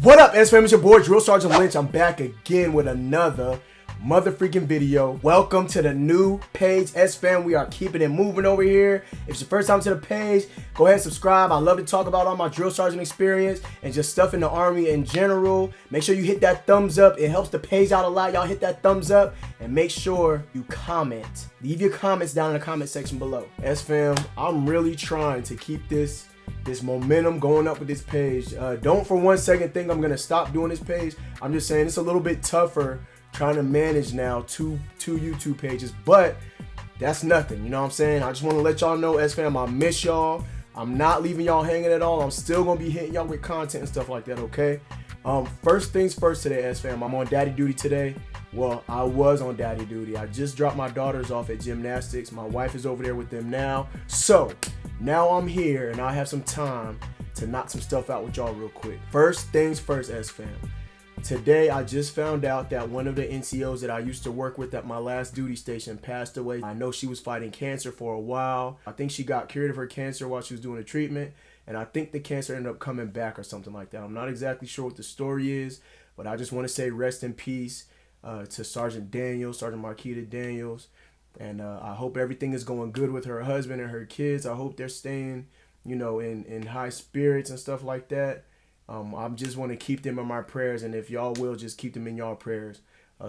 What up, S fam? It's your boy Drill Sergeant Lynch. I'm back again with another mother freaking video. Welcome to the new page, S fam. We are keeping it moving over here. If it's your first time to the page, go ahead and subscribe. I love to talk about all my drill sergeant experience and just stuff in the Army in general. Make sure you hit that thumbs up. It helps the page out a lot. Y'all hit that thumbs up and make sure you comment. Leave your comments down in the comment section below. S fam, I'm really trying to keep this momentum going up with this page. Don't for one second think I'm gonna stop doing this page. I'm just saying it's a little bit tougher trying to manage now two YouTube pages, but that's nothing, you know what I'm saying? I just want to let y'all know, S fam, I miss y'all. I'm not leaving y'all hanging at all. I'm still gonna be hitting y'all with content and stuff like that, okay? First things first today, S fam, I'm on daddy duty today. Well, I was on daddy duty. I just dropped my daughters off at gymnastics. My wife is over there with them now. So now I'm here and I have some time to knock some stuff out with y'all real quick. First things first, S fam. Today, I just found out that one of the NCOs that I used to work with at my last duty station passed away. I know she was fighting cancer for a while. I think she got cured of her cancer while she was doing the treatment, and I think the cancer ended up coming back or something like that. I'm not exactly sure what the story is, but I just want to say rest in peace to Sergeant Marquita Daniels, and I hope everything is going good with her husband and her kids. I hope they're staying, you know, in high spirits and stuff like that. I just want to keep them in my prayers, and if y'all will, just keep them in y'all prayers.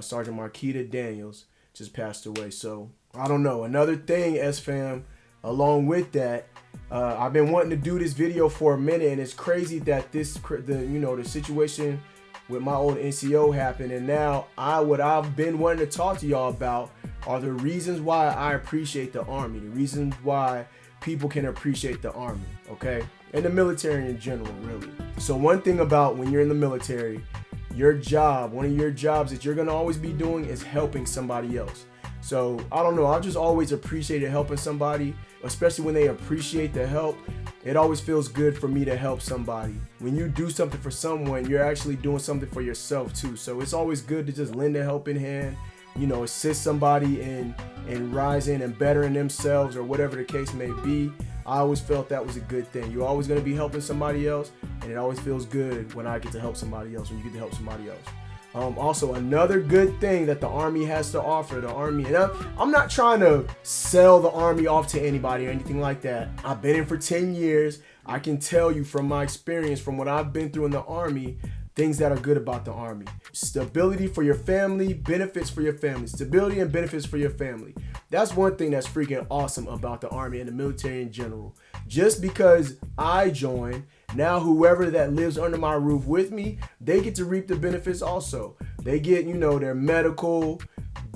Sergeant Marquita Daniels just passed away. So I don't know. Another thing, S fam, along with that, I've been wanting to do this video for a minute, and it's crazy that the situation with my old NCO happened, and now what I've been wanting to talk to y'all about are the reasons why I appreciate the Army, the reasons why people can appreciate the Army, okay? And the military in general, really. So one thing about when you're in the military, one of your jobs that you're gonna always be doing is helping somebody else. So I don't know, I've just always appreciated helping somebody, especially when they appreciate the help. It always feels good for me to help somebody. When you do something for someone, you're actually doing something for yourself too. So it's always good to just lend a helping hand, you know, assist somebody in rising and bettering themselves or whatever the case may be. I always felt that was a good thing. You're always going to be helping somebody else, and it always feels good when I get to help somebody else, when you get to help somebody else. Also, another good thing that the Army has to offer, and I'm not trying to sell the Army off to anybody or anything like that. I've been in for 10 years. I can tell you from my experience, from what I've been through in the Army, things that are good about the Army. Stability for your family, benefits for your family. Stability and benefits for your family. That's one thing that's freaking awesome about the Army and the military in general. Just because I joined, now whoever that lives under my roof with me, they get to reap the benefits also. They get, you know, their medical,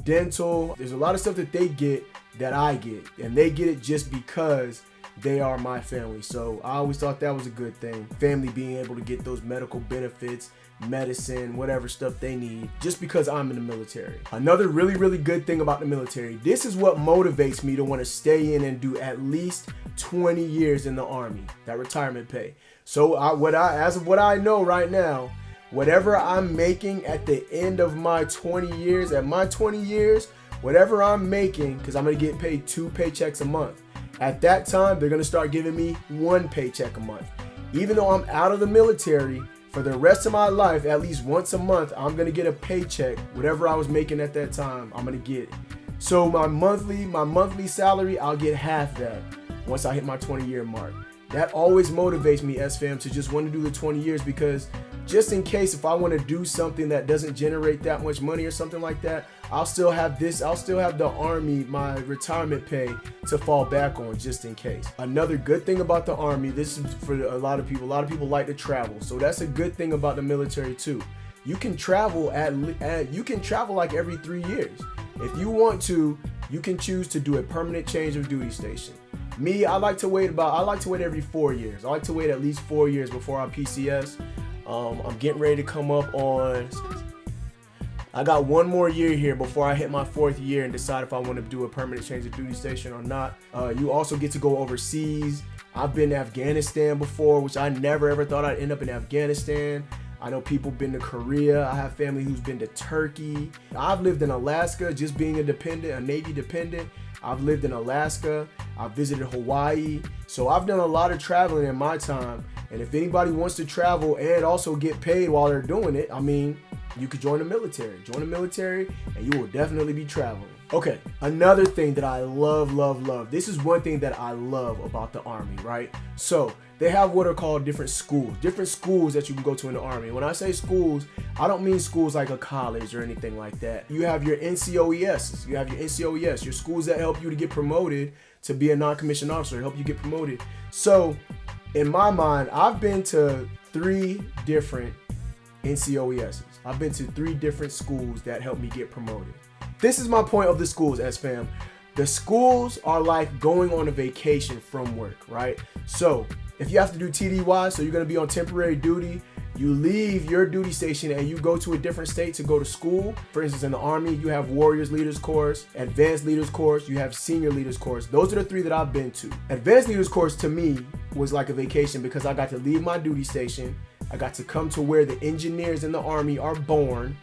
dental. There's a lot of stuff that they get that I get, and they get it just because they are my family. So I always thought that was a good thing. Family being able to get those medical benefits, medicine, whatever stuff they need, just because I'm in the military. Another really, really good thing about the military, this is what motivates me to want to stay in and do at least 20 years in the Army, that retirement pay. So as of what I know right now, whatever I'm making at the end of my 20 years, whatever I'm making, because I'm going to get paid 2 paychecks a month. At that time, they're going to start giving me 1 paycheck a month. Even though I'm out of the military, for the rest of my life, at least once a month, I'm going to get a paycheck. Whatever I was making at that time, I'm going to get it. So my monthly salary, I'll get half that once I hit my 20-year mark. That always motivates me, S fam, to just want to do the 20 years, because just in case if I want to do something that doesn't generate that much money or something like that, I'll still have the Army, my retirement pay to fall back on just in case. Another good thing about the Army, this is for a lot of people like to travel. So that's a good thing about the military too. You can travel like every 3 years. If you want to, you can choose to do a permanent change of duty station. Me, I like to wait every 4 years. I like to wait at least 4 years before I PCS. I'm getting ready to come up on, I got 1 more year here before I hit my 4th year and decide if I want to do a permanent change of duty station or not. You also get to go overseas. I've been to Afghanistan before, which I never ever thought I'd end up in Afghanistan. I know people been to Korea. I have family who's been to Turkey. I've lived in Alaska, just being a Navy dependent. I've lived in Alaska. I've visited Hawaii. So I've done a lot of traveling in my time. And if anybody wants to travel and also get paid while they're doing it, I mean, you could join the military. Join the military and you will definitely be traveling. Okay, another thing that I love. This is one thing that I love about the Army, right? So they have what are called different schools that you can go to in the Army. When I say schools, I don't mean schools like a college or anything like that. You have your NCOES. Your schools that help you to get promoted to be a non-commissioned officer, help you get promoted. So in my mind, I've been to 3 different NCOESs. I've been to 3 different schools that helped me get promoted. This is my point of the schools, S-Fam. The schools are like going on a vacation from work, right? So if you have to do TDY, so you're going to be on temporary duty, you leave your duty station and you go to a different state to go to school. For instance, in the Army, you have Warriors Leaders Course, Advanced Leaders Course, you have Senior Leaders Course. Those are the 3 that I've been to. Advanced Leaders Course to me was like a vacation because I got to leave my duty station. I got to come to where the engineers in the Army are born.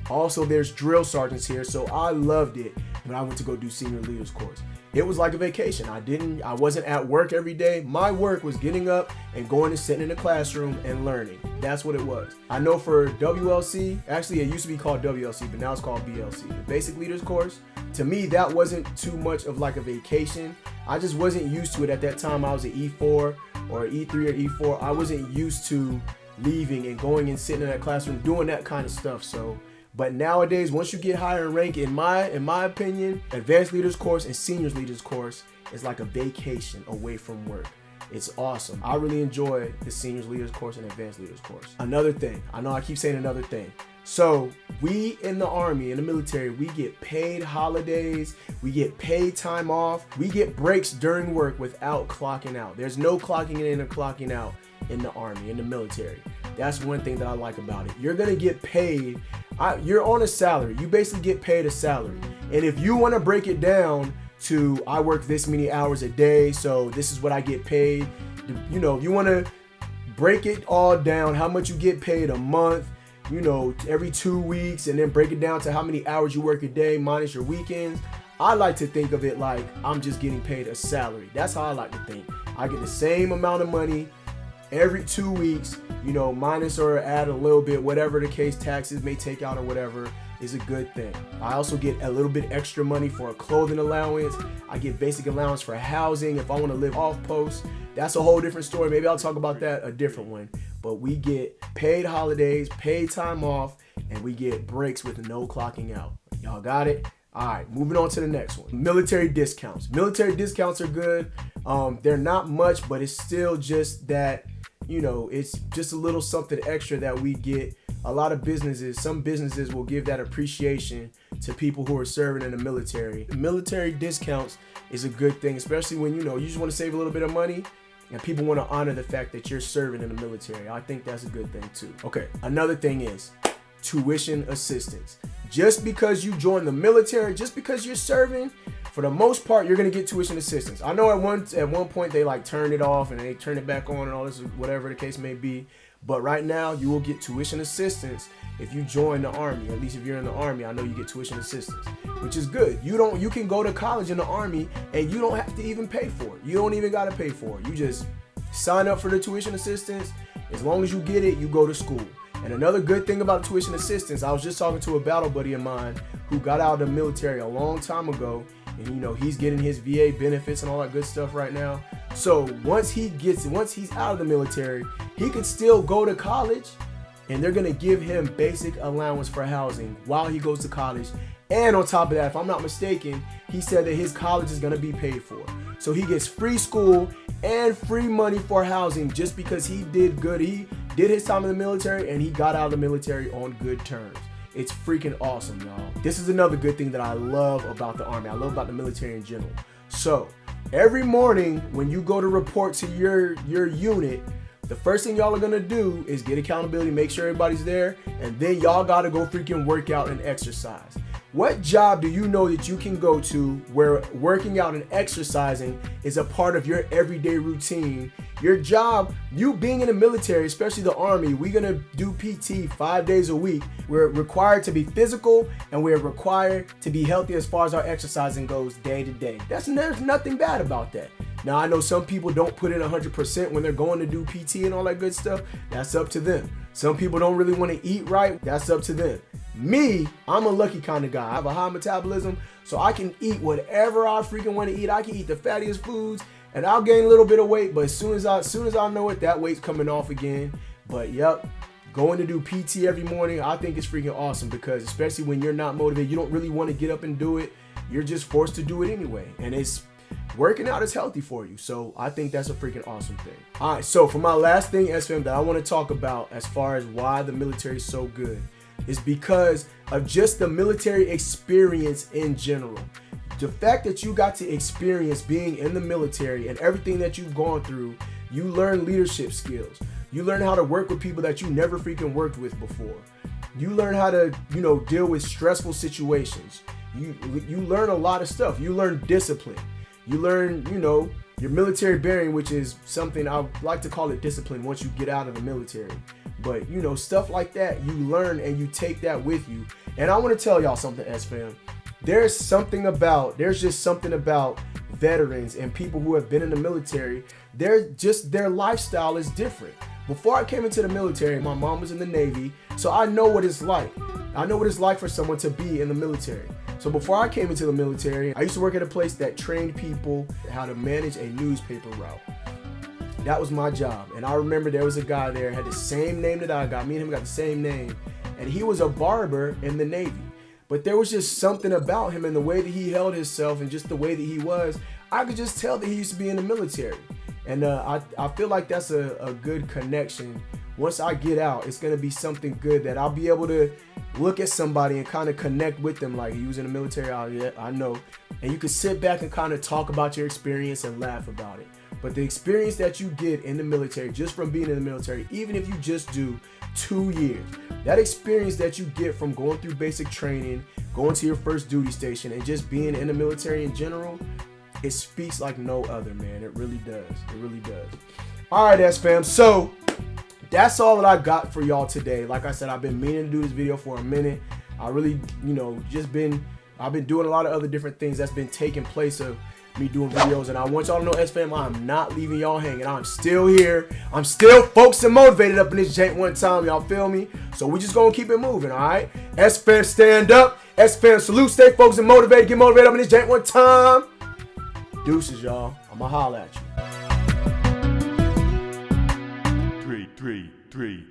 Also, there's drill sergeants here, so I loved it when I went to go do Senior Leaders Course. It was like a vacation. I wasn't at work every day. My work was getting up and going and sitting in the classroom and learning. That's what it was. I know for WLC, actually it used to be called WLC, but now it's called BLC. The Basic Leaders Course, to me, that wasn't too much of like a vacation. I just wasn't used to it at that time. I was an E4 or E3 or E4. I wasn't used to leaving and going and sitting in that classroom doing that kind of stuff. But nowadays, once you get higher in rank, in my opinion, Advanced Leaders Course and Seniors Leaders Course is like a vacation away from work. It's awesome. I really enjoy the Seniors Leaders Course and Advanced Leaders Course. Another thing, I know I keep saying another thing. So we in the Army, in the military, we get paid holidays, we get paid time off, we get breaks during work without clocking out. There's no clocking in or clocking out in the Army, in the military. That's one thing that I like about it. You're gonna get paid. You're on a salary. You basically get paid a salary. And if you want to break it down to I work this many hours a day, so this is what I get paid. You know, if you want to break it all down, how much you get paid a month, you know, every 2 weeks, and then break it down to how many hours you work a day minus your weekends. I like to think of it like I'm just getting paid a salary. That's how I like to think. I get the same amount of money every 2 weeks, you know, minus or add a little bit, whatever the case, taxes may take out or whatever is a good thing. I also get a little bit extra money for a clothing allowance. I get basic allowance for housing if I want to live off post. That's a whole different story. Maybe I'll talk about that a different one. But we get paid holidays, paid time off, and we get breaks with no clocking out. Y'all got it? All right, moving on to the next one. Military discounts. Military discounts are good. They're not much, but it's still just that, you know, it's just a little something extra that we get. A lot of businesses, some businesses will give that appreciation to people who are serving in the military. Military discounts is a good thing, especially when, you know, you just want to save a little bit of money and people want to honor the fact that you're serving in the military. I think that's a good thing too. Okay, another thing is tuition assistance. Just because you join the military, just because you're serving, for the most part, you're gonna get tuition assistance. I know at one point they like turned it off and they turn it back on and all this, whatever the case may be. But right now, you will get tuition assistance if you join the Army. At least if you're in the Army, I know you get tuition assistance, which is good. You can go to college in the Army and you don't have to even pay for it. You don't even gotta pay for it. You just sign up for the tuition assistance. As long as you get it, you go to school. And another good thing about tuition assistance, I was just talking to a battle buddy of mine who got out of the military a long time ago, and you know, he's getting his VA benefits and all that good stuff right now. So once he's out of the military, he could still go to college, and they're gonna give him basic allowance for housing while he goes to college. And on top of that, if I'm not mistaken, he said that his college is gonna be paid for. So he gets free school and free money for housing just because he did good. He did his time in the military and he got out of the military on good terms. It's freaking awesome, y'all. This is another good thing that I love about the Army. I love about the military in general. So every morning when you go to report to your unit, the first thing y'all are gonna do is get accountability, make sure everybody's there, and then y'all gotta go freaking work out and exercise. What job do you know that you can go to where working out and exercising is a part of your everyday routine? Your job, you being in the military, especially the Army, we're gonna do PT 5 days a week. We're required to be physical and we're required to be healthy as far as our exercising goes day to day. There's nothing bad about that. Now, I know some people don't put in 100% when they're going to do PT and all that good stuff. That's up to them. Some people don't really want to eat right. That's up to them. Me, I'm a lucky kind of guy. I have a high metabolism, so I can eat whatever I freaking want to eat. I can eat the fattiest foods, and I'll gain a little bit of weight, but as soon as I know it, that weight's coming off again. But yep, going to do PT every morning, I think it's freaking awesome, because especially when you're not motivated, you don't really want to get up and do it. You're just forced to do it anyway, and it's working out is healthy for you. So I think that's a freaking awesome thing. All right, so for my last thing, SFam, that I want to talk about as far as why the military is so good is because of just the military experience in general. The fact that you got to experience being in the military and everything that you've gone through, you learn leadership skills. You learn how to work with people that you never freaking worked with before. You learn how to, deal with stressful situations. You learn a lot of stuff. You learn discipline. You learn, your military bearing, which is something I like to call it discipline once you get out of the military. But, stuff like that, you learn and you take that with you. And I want to tell y'all something, S-Fam. There's just something about veterans and people who have been in the military. Their lifestyle is different. Before I came into the military, my mom was in the Navy, so I know what it's like. I know what it's like for someone to be in the military. So before I came into the military, I used to work at a place that trained people how to manage a newspaper route. That was my job. And I remember there was a guy there, had the same name that I got. Me and him got the same name. And he was a barber in the Navy. But there was just something about him and the way that he held himself and just the way that he was. I could just tell that he used to be in the military. And I feel like that's a good connection. Once I get out, it's going to be something good that I'll be able to look at somebody and kind of connect with them like he was in the military. I know. And you can sit back and kind of talk about your experience and laugh about it. But the experience that you get in the military, just from being in the military, even if you just do 2 years, that experience that you get from going through basic training, going to your first duty station, and just being in the military in general, it speaks like no other, man. It really does. It really does. All right, S-Fam. So that's all that I got for y'all today. Like I said, I've been meaning to do this video for a minute. I really, I've been doing a lot of other different things that's been taking place of me doing videos, and I want y'all to know, S-Fam, I'm not leaving y'all hanging. I'm still here. I'm still focused and motivated up in this jank one time. Y'all feel me? So we just gonna keep it moving, all right? S-Fam, stand up. S-Fam, salute. Stay focused and motivated. Get motivated up in this jank one time. Deuces, y'all. I'ma holla at you. 3, 3, 3.